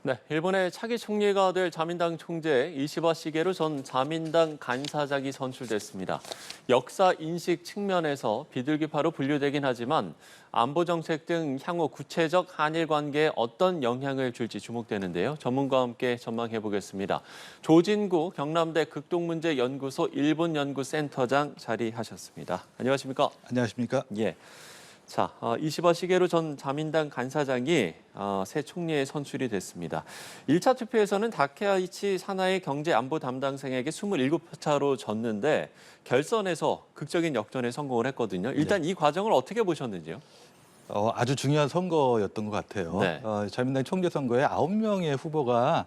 네, 일본의 차기 총리가 될 자민당 총재 이시바 시게루 전 자민당 간사장이 선출됐습니다. 역사 인식 측면에서 비둘기파로 분류되긴 하지만 안보 정책 등 향후 구체적 한일 관계에 어떤 영향을 줄지 주목되는데요. 전문가와 함께 전망해 보겠습니다. 조진구 경남대 극동문제연구소 일본연구센터장 자리하셨습니다. 안녕하십니까? 안녕하십니까? 예. 자, 이시바 시게루 전 자민당 간사장이 새 총리에 선출이 됐습니다. 1차 투표에서는 다케이치 사나이 경제안보 담당생에게 27표차로 졌는데 결선에서 극적인 역전에 성공을 했거든요. 일단 이 과정을 어떻게 보셨는지요? 아주 중요한 선거였던 것 같아요. 네. 자민당 총재 선거에 9명의 후보가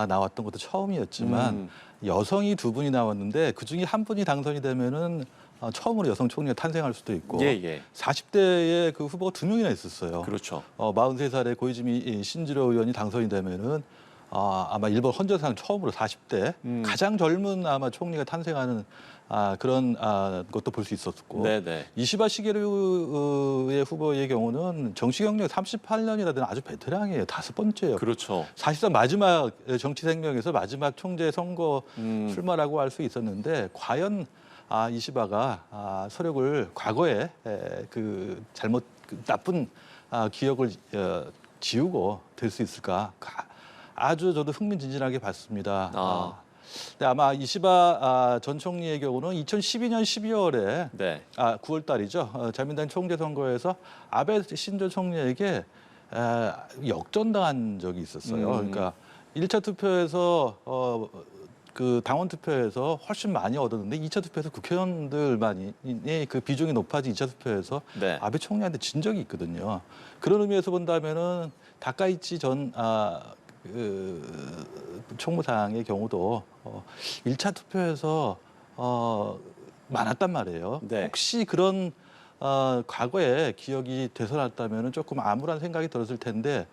나왔던 것도 처음이었지만 여성이 2분이 나왔는데 그중에 한 분이 당선이 되면은 처음으로 여성 총리가 탄생할 수도 있고 예. 40대의 그 후보가 2명이나 있었어요. 그렇죠. 43살의 고이즈미 신지로 의원이 당선이 되면은 아마 일본 헌정사상 처음으로 40대 가장 젊은 아마 총리가 탄생하는 그런 것도 볼 수 있었고 네네. 이시바 시게루의 후보의 경우는 정치 경력 38년이라는 아주 베테랑이에요. 5번째예요. 그렇죠. 사실상 마지막 정치 생명에서 마지막 총재 선거 출마라고 할 수 있었는데 과연 이시바가 서력을 과거에 그 잘못 나쁜 기억을 지우고 될 수 있을까? 아주 저도 흥미진진하게 봤습니다. 네, 아마 이시바 전 총리의 경우는 2012년 12월에 네. 9월 달이죠. 자민당 총재 선거에서 아베 신조 총리에게 역전당한 적이 있었어요. 그러니까 1차 투표에서 그 당원 투표에서 훨씬 많이 얻었는데 2차 투표에서 국회의원들만이 그 비중이 높아진 2차 투표에서 네. 아베 총리한테 진 적이 있거든요. 그런 의미에서 본다면은 다카이치 전 총무상의 경우도 1차 투표에서 많았단 말이에요. 네. 혹시 그런 과거에 기억이 되살았다면 조금 암울한 생각이 들었을 텐데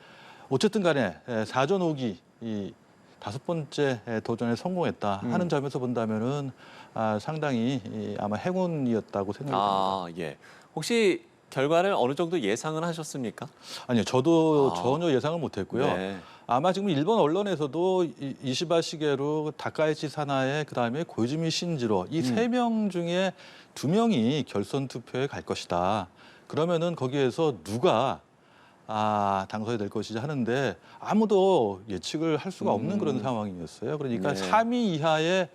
어쨌든 간에 4전 5기 이 5번째 도전에 성공했다 하는 점에서 본다면은 상당히 아마 행운이었다고 생각이 듭니다. 예. 혹시 결과를 어느 정도 예상은 하셨습니까? 아니요, 저도 전혀 예상을 못했고요. 네. 아마 지금 일본 언론에서도 이시바 시게루, 다카이치 사나에 그다음에 고이즈미 신지로 이 3명 중에 2명이 결선 투표에 갈 것이다. 그러면은 거기에서 누가 당선이 될 것이지 하는데 아무도 예측을 할 수가 없는 그런 상황이었어요. 그러니까 네. 3위 이하의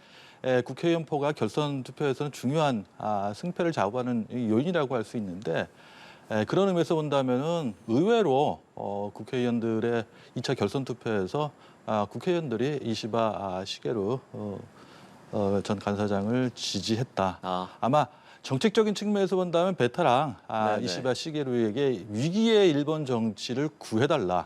국회의원표가 결선 투표에서는 중요한 승패를 좌우하는 요인이라고 할 수 있는데 그런 의미에서 본다면은 의외로 국회의원들의 2차 결선 투표에서 국회의원들이 이시바 시게루 전 간사장을 지지했다. 아마 정책적인 측면에서 본다면 베테랑 네네. 이시바 시게루에게 위기의 일본 정치를 구해달라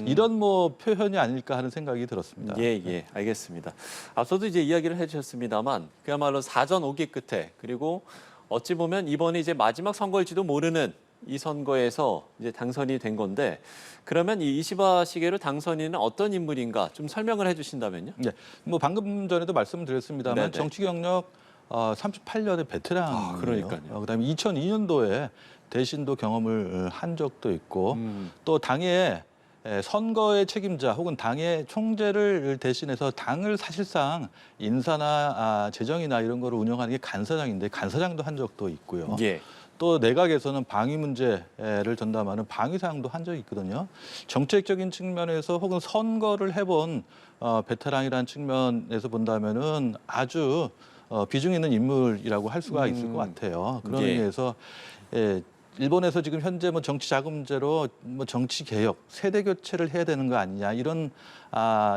이런 뭐 표현이 아닐까 하는 생각이 들었습니다. 예, 알겠습니다. 앞서도 이제 이야기를 해주셨습니다만 그야말로 4전 5기 끝에 그리고 어찌 보면 이번이 이제 마지막 선거일지도 모르는 이 선거에서 이제 당선이 된 건데 그러면 이 이시바 시게루 당선인은 어떤 인물인가 좀 설명을 해주신다면요? 네, 뭐 방금 전에도 말씀드렸습니다만 네네. 정치 경력 38년의 베테랑이에요. 그러니까요. 그다음에 2002년도에 대신도 경험을 한 적도 있고 또 당의 선거의 책임자 혹은 당의 총재를 대신해서 당을 사실상 인사나 재정이나 이런 거를 운영하는 게 간사장인데 간사장도 한 적도 있고요. 예. 또 내각에서는 방위 문제를 전담하는 방위사항도 한 적이 있거든요. 정책적인 측면에서 혹은 선거를 해본 베테랑이라는 측면에서 본다면은 아주 비중 있는 인물이라고 할 수가 있을 것 같아요. 그런 예. 의미에서 일본에서 지금 현재 뭐 정치 자금 문제로 뭐 정치 개혁, 세대 교체를 해야 되는 거 아니냐 이런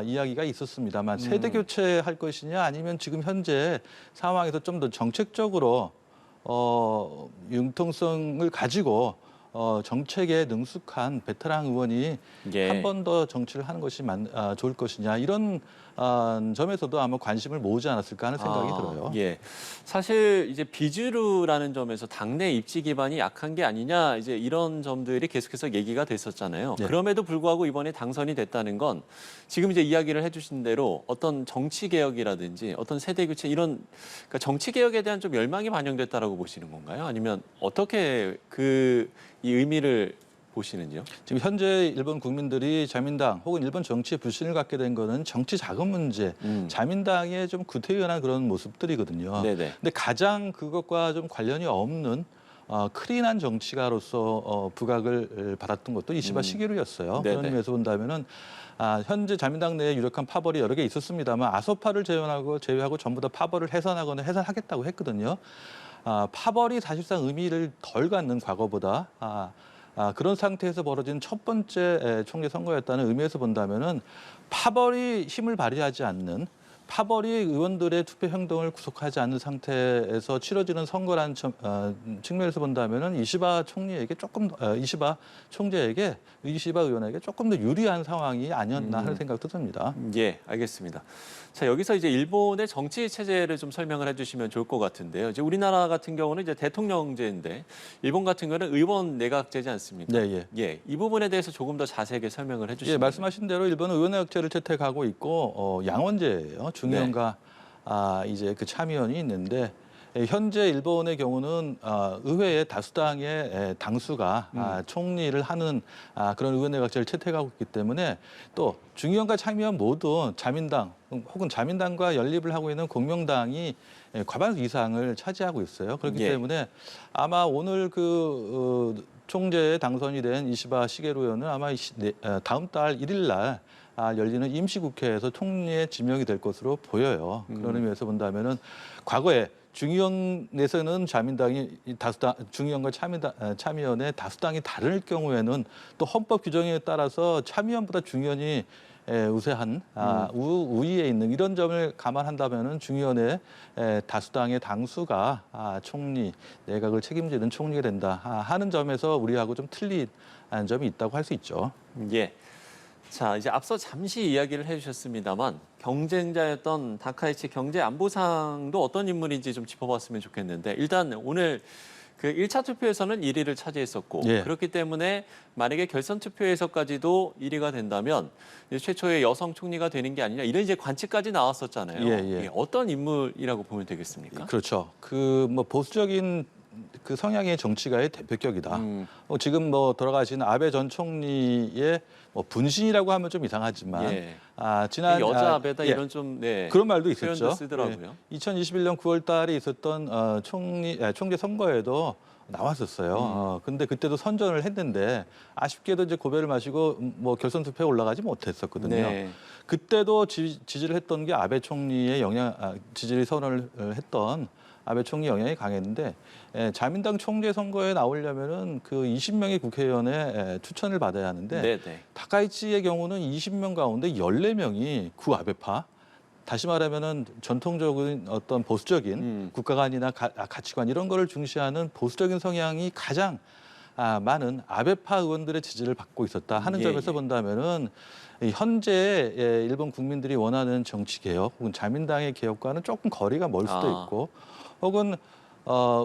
이야기가 있었습니다만 세대 교체할 것이냐 아니면 지금 현재 상황에서 좀 더 정책적으로 융통성을 가지고 정책에 능숙한 베테랑 의원이 예. 한 번 더 정치를 하는 것이 좋을 것이냐 이런 점에서도 아마 관심을 모으지 않았을까 하는 생각이 들어요. 예. 사실 이제 비주류라는 점에서 당내 입지 기반이 약한 게 아니냐 이제 이런 점들이 계속해서 얘기가 됐었잖아요. 네. 그럼에도 불구하고 이번에 당선이 됐다는 건 지금 이제 이야기를 해주신 대로 어떤 정치 개혁이라든지 어떤 세대 교체 이런 그러니까 정치 개혁에 대한 좀 열망이 반영됐다라고 보시는 건가요? 아니면 어떻게 이 의미를 보시는지요? 지금 현재 일본 국민들이 자민당 혹은 일본 정치에 불신을 갖게 된 거는 정치 자금 문제, 자민당의 좀 구태의연한 그런 모습들이거든요. 네네. 근데 가장 그것과 좀 관련이 없는 클린한 정치가로서 부각을 받았던 것도 이시바 시게루였어요. 네네. 그런 의미에서 본다면은 현재 자민당 내에 유력한 파벌이 여러 개 있었습니다만 아소파를 제외하고 전부 다 파벌을 해산하거나 해산하겠다고 했거든요. 파벌이 사실상 의미를 덜 갖는 과거보다 그런 상태에서 벌어진 첫 번째 총재 선거였다는 의미에서 본다면은 파벌이 힘을 발휘하지 않는 파벌이 의원들의 투표 행동을 구속하지 않는 상태에서 치러지는 선거라는 측면에서 본다면은 이시바 의원에게 조금 더 유리한 상황이 아니었나 하는 생각도 듭니다. 예, 알겠습니다. 자, 여기서 이제 일본의 정치 체제를 좀 설명을 해주시면 좋을 것 같은데요. 이제 우리나라 같은 경우는 이제 대통령제인데 일본 같은 경우는 의원 내각제지 않습니까? 네, 예. 예, 이 부분에 대해서 조금 더 자세하게 설명을 해주시면. 예, 말씀하신 대로 일본은 의원내각제를 채택하고 있고 양원제예요. 중의원과 이제 그 참의원이 있는데 현재 일본의 경우는 의회의 다수당의 당수가 총리를 하는 그런 의원내각제를 채택하고 있기 때문에 또 중의원과 참의원 모두 자민당 혹은 자민당과 연립을 하고 있는 공명당이 과반수 이상을 차지하고 있어요. 그렇기 때문에 아마 오늘 총재에 당선이 된 이시바 시게루 의원은 아마 다음 달 1일 날 열리는 임시국회에서 총리에 지명이 될 것으로 보여요. 그런 의미에서 본다면은 과거에 중의원에서는 자민당이 중의원과 참의원의 다수당이 다를 경우에는 또 헌법 규정에 따라서 참의원보다 중의원이 우세한 우위에 있는 이런 점을 감안한다면은 중의원의 다수당의 당수가 총리 내각을 책임지는 총리가 된다 하는 점에서 우리하고 좀 틀린 점이 있다고 할 수 있죠. 예. 자, 이제 앞서 잠시 이야기를 해주셨습니다만 경쟁자였던 다카이치 경제안보상도 어떤 인물인지 좀 짚어봤으면 좋겠는데 일단 오늘 그 1차 투표에서는 1위를 차지했었고 그렇기 때문에 만약에 결선 투표에서까지도 1위가 된다면 최초의 여성 총리가 되는 게 아니냐 이런 이제 관측까지 나왔었잖아요. 어떤 인물이라고 보면 되겠습니까? 그렇죠. 보수적인 그 성향의 정치가의 대표격이다. 지금 돌아가신 아베 전 총리의 분신이라고 하면 좀 이상하지만 지난 여자 아베다 이런 좀 그런 말도 있었죠. 쓰더라고요. 2021년 9월달에 있었던 총재 선거에도 나왔었어요. 근데 그때도 선전을 했는데 아쉽게도 이제 고배를 마시고 결선 투표에 올라가지 못했었거든요. 그때도 지지를 했던 게 아베 총리의 지지를 선언을 했던 아베 총리 영향이 강했는데 자민당 총재 선거에 나오려면은 그 20명의 국회의원의 추천을 받아야 하는데 다카이치의 경우는 20명 가운데 14명이 구아베파 다시 말하면은 전통적인 어떤 보수적인 국가관이나 가치관 이런 거를 중시하는 보수적인 성향이 가장 많은 아베파 의원들의 지지를 받고 있었다 하는 점에서 본다면은 현재 일본 국민들이 원하는 정치 개혁 혹은 자민당의 개혁과는 조금 거리가 멀 수도 있고 혹은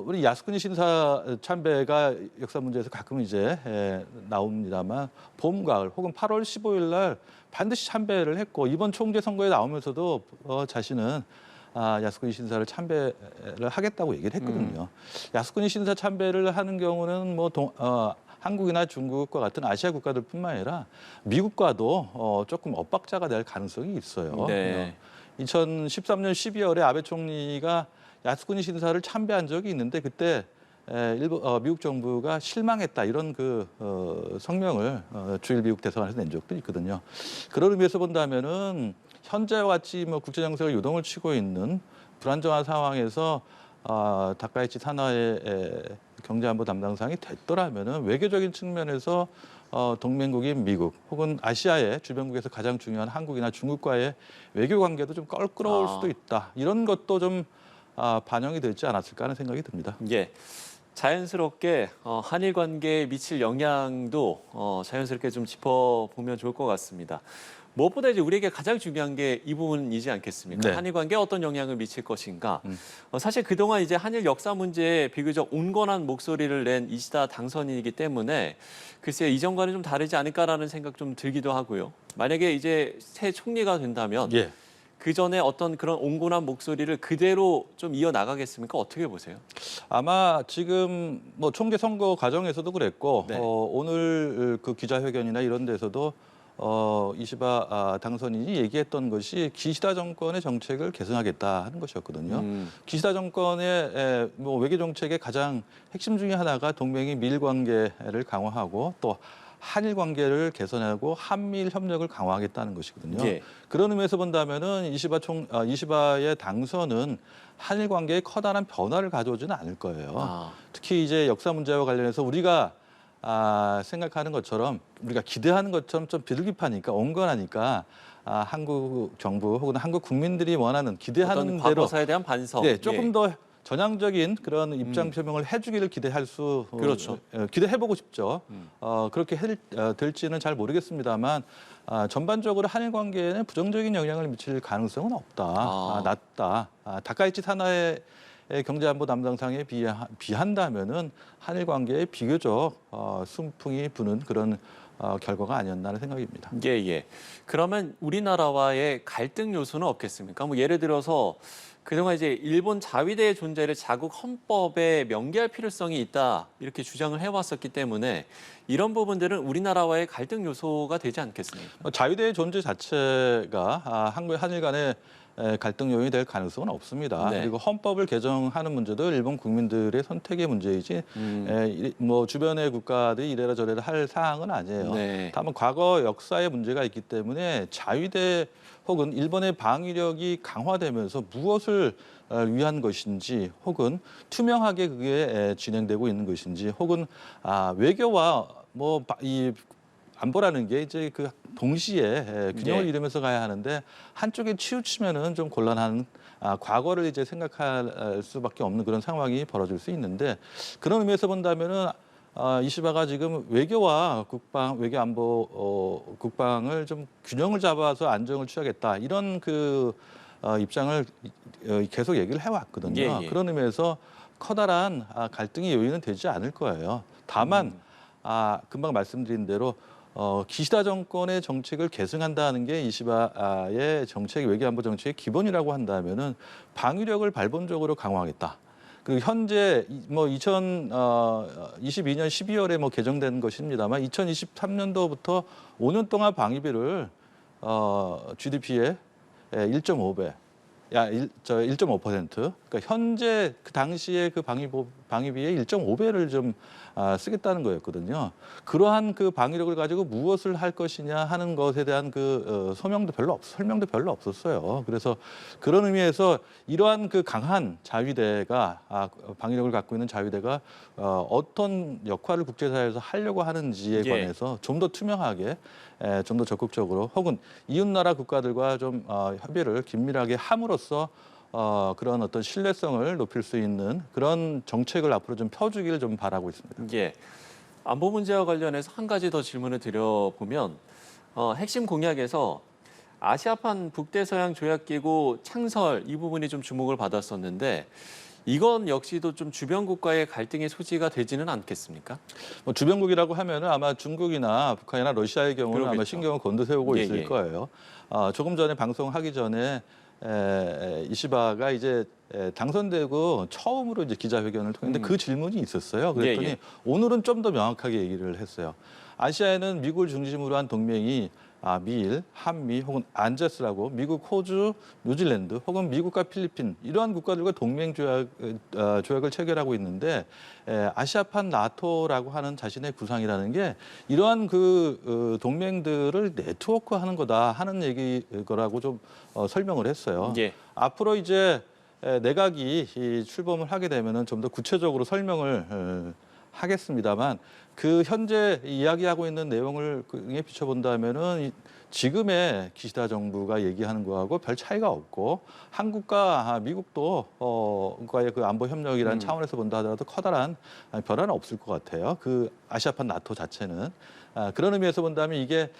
우리 야스쿠니 신사 참배가 역사 문제에서 가끔 이제 나옵니다만 봄, 가을 혹은 8월 15일 날 반드시 참배를 했고 이번 총재 선거에 나오면서도 자신은 야스쿠니 신사를 참배를 하겠다고 얘기를 했거든요. 야스쿠니 신사 참배를 하는 경우는 한국이나 중국과 같은 아시아 국가들뿐만 아니라 미국과도 조금 엇박자가 될 가능성이 있어요. 2013년 12월에 아베 총리가 야스쿠니 신사를 참배한 적이 있는데 그때 미국 정부가 실망했다 이런 성명을 주일 미국 대사관에서 낸 적도 있거든요. 그런 의미에서 본다면은 현재와 같이 국제 정세가 유동을 치고 있는 불안정한 상황에서 다카이치 산하의 경제안보 담당상이 됐더라면은 외교적인 측면에서 동맹국인 미국 혹은 아시아의 주변국에서 가장 중요한 한국이나 중국과의 외교 관계도 좀 껄끄러울 수도 있다. 이런 것도 좀 반영이 되지 않았을까 하는 생각이 듭니다. 자연스럽게 한일 관계에 미칠 영향도 자연스럽게 좀 짚어보면 좋을 것 같습니다. 무엇보다 이제 우리에게 가장 중요한 게 이 부분이지 않겠습니까? 한일 관계에 어떤 영향을 미칠 것인가. 사실 그동안 이제 한일 역사 문제에 비교적 온건한 목소리를 낸 이시다 당선인이기 때문에 글쎄 이전과는 좀 다르지 않을까라는 생각 좀 들기도 하고요. 만약에 이제 새 총리가 된다면 그 그 전에 어떤 그런 온건한 목소리를 그대로 좀 이어 나가겠습니까? 어떻게 보세요? 아마 지금 뭐 총재 선거 과정에서도 그랬고 네. 오늘 그 기자회견이나 이런 데서도 이시바 당선인이 얘기했던 것이 기시다 정권의 정책을 개선하겠다 하는 것이었거든요. 기시다 정권의 뭐 외교 정책의 가장 핵심 중에 하나가 동맹이 미일 관계를 강화하고 또 한일 관계를 개선하고 한미일 협력을 강화하겠다는 것이거든요. 예. 그런 의미에서 본다면은 이시바의 당선은 한일 관계에 커다란 변화를 가져오지는 않을 거예요. 특히 이제 역사 문제와 관련해서 우리가 생각하는 것처럼 우리가 기대하는 것처럼 좀 비둘기파니까 온건하니까 한국 정부 혹은 한국 국민들이 원하는 기대하는 어떤 대로 과거사에 대한 반성. 네, 조금 예. 더 전향적인 그런 입장 표명을 해주기를 기대할 수 그렇죠. 기대해보고 싶죠. 그렇게 될지는 잘 모르겠습니다만 전반적으로 한일 관계에는 부정적인 영향을 미칠 가능성은 없다. 낮다. 다카이치 사나의 경제안보 담당상에 비한다면은 한일 관계에 비교적 순풍이 부는 그런 결과가 아니었나는 생각입니다. 예, 예. 그러면 우리나라와의 갈등 요소는 없겠습니까? 뭐 예를 들어서 그동안 이제 일본 자위대의 존재를 자국 헌법에 명기할 필요성이 있다 이렇게 주장을 해왔었기 때문에 이런 부분들은 우리나라와의 갈등 요소가 되지 않겠습니까? 자위대의 존재 자체가 한일 간의 갈등 요인이 될 가능성은 없습니다. 네. 그리고 헌법을 개정하는 문제도 일본 국민들의 선택의 문제이지 뭐 주변의 국가들이 이래라 저래라 할 사항은 아니에요. 네. 다만 과거 역사의 문제가 있기 때문에 자위대 혹은 일본의 방위력이 강화되면서 무엇을 위한 것인지 혹은 투명하게 그게 진행되고 있는 것인지 혹은 외교와 뭐 이 안보라는 게 이제 그 동시에 균형을 네. 이루면서 가야 하는데 한쪽에 치우치면은 좀 곤란한 과거를 이제 생각할 수밖에 없는 그런 상황이 벌어질 수 있는데 그런 의미에서 본다면은 이시바가 지금 외교와 외교 안보 국방을 좀 균형을 잡아서 안정을 취하겠다 이런 그 입장을 계속 얘기를 해왔거든요. 예, 예. 그런 의미에서 커다란 갈등의 요인은 되지 않을 거예요. 다만 금방 말씀드린 대로 기시다 정권의 정책을 계승한다는 게 이시바의 정책, 외교안보 정책의 기본이라고 한다면은 방위력을 발본적으로 강화하겠다. 그리고 현재 뭐 2022년 12월에 뭐 개정된 것입니다만 2023년도부터 5년 동안 방위비를 GDP의 1.5배, 1.5%. 그러니까 현재 그 당시에 그 방위비의 1.5배를 좀 쓰겠다는 거였거든요. 그러한 그 방위력을 가지고 무엇을 할 것이냐 하는 것에 대한 그 설명도 별로 없었어요. 그래서 그런 의미에서 이러한 그 강한 자위대가 방위력을 갖고 있는 자위대가 어떤 역할을 국제사회에서 하려고 하는지에 예. 관해서 좀 더 투명하게, 좀 더 적극적으로 혹은 이웃나라 국가들과 좀 협의를 긴밀하게 함으로써 그런 어떤 신뢰성을 높일 수 있는 그런 정책을 앞으로 좀 펴주기를 좀 바라고 있습니다. 예. 안보 문제와 관련해서 한 가지 더 질문을 드려보면 핵심 공약에서 아시아판 북대서양 조약기구 창설 이 부분이 좀 주목을 받았었는데 이건 역시도 좀 주변 국가의 갈등의 소지가 되지는 않겠습니까? 뭐 주변국이라고 하면은 아마 중국이나 북한이나 러시아의 경우는 아마 그러겠죠. 신경을 곤두세우고 예, 있을 예. 거예요. 조금 전에 방송하기 전에 이시바가 이제 당선되고 처음으로 이제 기자회견을 통했는데 그 질문이 있었어요. 그랬더니 예, 예. 오늘은 좀 더 명확하게 얘기를 했어요. 아시아에는 미국을 중심으로 한 동맹이 미일, 한미 혹은 안제스라고 미국, 호주, 뉴질랜드 혹은 미국과 필리핀 이러한 국가들과 동맹 조약을 체결하고 있는데 아시아판 나토라고 하는 자신의 구상이라는 게 이러한 그 동맹들을 네트워크하는 거다 하는 얘기거라고 좀 설명을 했어요. 예. 앞으로 이제 내각이 출범을 하게 되면은 좀 더 구체적으로 설명을 하겠습니다만 그 현재 이야기하고 있는 내용을 에 비춰본다면은 지금의 기시다 정부가 얘기하는 거하고 별 차이가 없고 한국과 미국도 과의 그 안보 협력이라는 차원에서 본다 하더라도 커다란 변화는 없을 것 같아요. 그 아시아판 나토 자체는 그런 의미에서 본다면 이게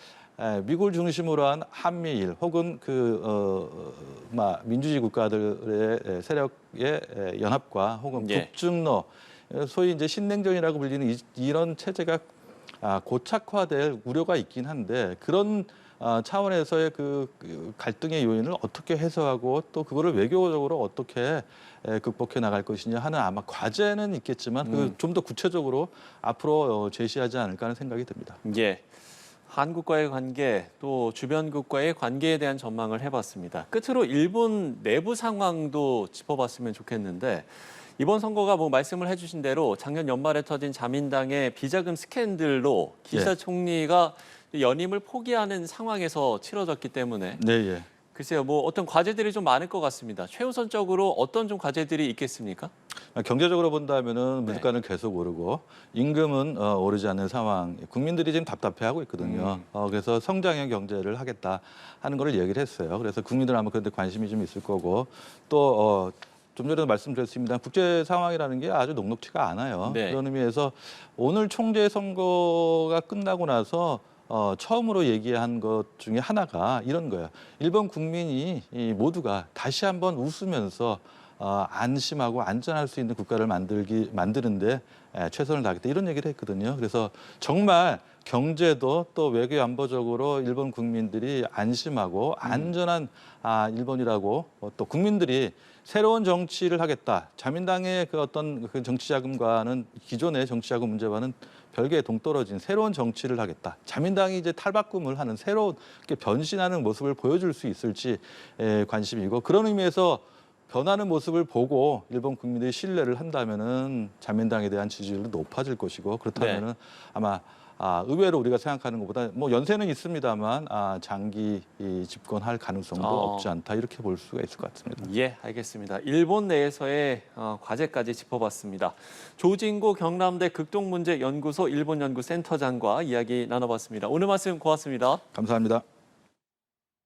미국을 중심으로 한 한미일 혹은 민주주의 국가들의 세력의 연합과 혹은 예. 북중러 소위 이제 신냉전이라고 불리는 이런 체제가 고착화될 우려가 있긴 한데 그런 차원에서의 그 갈등의 요인을 어떻게 해소하고 또 그거를 외교적으로 어떻게 극복해 나갈 것이냐 하는 아마 과제는 있겠지만 그 좀 더 구체적으로 앞으로 제시하지 않을까 하는 생각이 듭니다. 예. 한국과의 관계, 또 주변국과의 관계에 대한 전망을 해봤습니다. 끝으로 일본 내부 상황도 짚어봤으면 좋겠는데 이번 선거가 뭐 말씀을 해주신 대로 작년 연말에 터진 자민당의 비자금 스캔들로 기시다 총리가 연임을 포기하는 상황에서 치러졌기 때문에 네, 예. 글쎄요, 뭐 어떤 과제들이 좀 많을 것 같습니다. 최우선적으로 어떤 좀 과제들이 있겠습니까? 경제적으로 본다면은 물가는 계속 오르고 임금은 오르지 않는 상황. 국민들이 지금 답답해하고 있거든요. 그래서 성장형 경제를 하겠다 하는 거를 얘기를 했어요. 그래서 국민들은 아마 그런데 관심이 좀 있을 거고 또 좀 전에도 말씀드렸습니다. 국제 상황이라는 게 아주 녹록치가 않아요. 네. 그런 의미에서 오늘 총재 선거가 끝나고 나서 처음으로 얘기한 것 중에 하나가 이런 거예요. 일본 국민이 모두가 다시 한번 웃으면서 안심하고 안전할 수 있는 국가를 만드는데 최선을 다하겠다 이런 얘기를 했거든요. 그래서 정말 경제도 또 외교 안보적으로 일본 국민들이 안심하고 안전한 일본이라고 또 국민들이 새로운 정치를 하겠다. 자민당의 그 어떤 그 정치 자금과는 기존의 정치 자금 문제와는 별개의 동떨어진 새로운 정치를 하겠다. 자민당이 이제 탈바꿈을 하는 새로운 변신하는 모습을 보여줄 수 있을지 관심이고 그런 의미에서 변하는 모습을 보고 일본 국민들이 신뢰를 한다면은 자민당에 대한 지지율도 높아질 것이고 그렇다면은 아마 의외로 우리가 생각하는 것보다 뭐 연세는 있습니다만 장기 집권할 가능성도 없지 않다 이렇게 볼 수가 있을 것 같습니다. 예, 알겠습니다. 일본 내에서의 과제까지 짚어봤습니다. 조진구 경남대 극동문제연구소 일본연구센터장과 이야기 나눠봤습니다. 오늘 말씀 고맙습니다. 감사합니다.